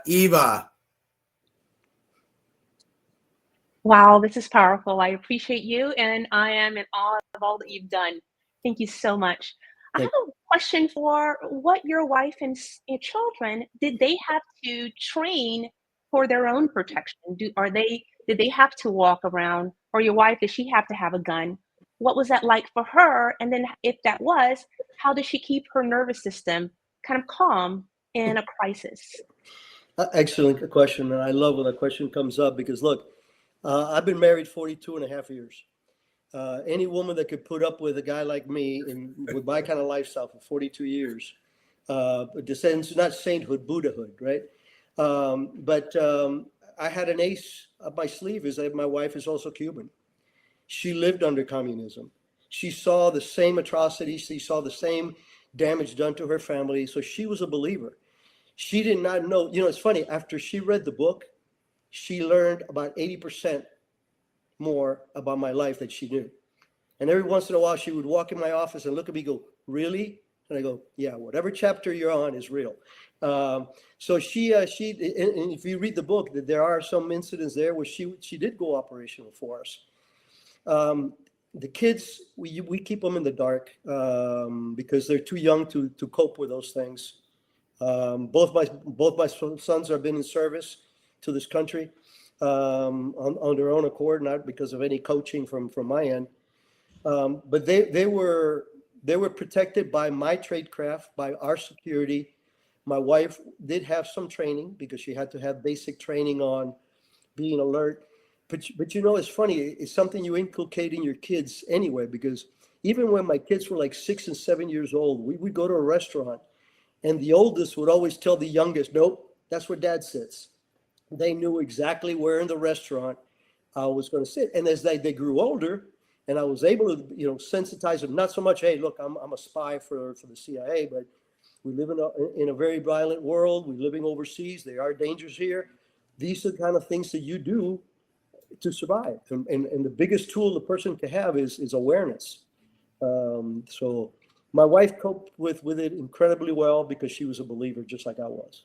Eva. Wow, this is powerful. I appreciate you, and I am in awe of all that you've done. Thank you so much. I have Thank a question for what your wife and your children, did they have to train for their own protection? Did they have to walk around, or your wife, did she have to have a gun? What was that like for her? And then if that was, how does she keep her nervous system kind of calm in a crisis? Excellent question. And I love when that question comes up because look, I've been married 42 and a half years. Any woman that could put up with a guy like me and with my kind of lifestyle for 42 years, descends, not sainthood, Buddhahood, right? But I had an ace up my sleeve is that my wife is also Cuban. She lived under communism. She saw the same atrocities. She saw the same damage done to her family. So she was a believer. She did not know, it's funny, after she read the book, she learned about 80% more about my life than she knew. And every once in a while, she would walk in my office and look at me, and go, "Really?" And I go, "Yeah, whatever chapter you're on is real." So and if you read the book, there are some incidents there where she did go operational for us. The kids, we keep them in the dark because they're too young to cope with those things. Both my sons have been in service to this country on their own accord, not because of any coaching from my end. But they were protected by my tradecraft, by our security. My wife did have some training because she had to have basic training on being alert. But it's funny. It's something you inculcate in your kids anyway, because even when my kids were like 6 and 7 years old, we would go to a restaurant and the oldest would always tell the youngest, "Nope, that's where dad sits." They knew exactly where in the restaurant I was going to sit. And as they grew older, and I was able to, sensitize them, not so much, "Hey, look, I'm a spy for the CIA," but we live in a very violent world. We're living overseas. There are dangers here. These are the kind of things that you do to survive. And the biggest tool a person can have is awareness. So my wife coped with it incredibly well because she was a believer, just like I was.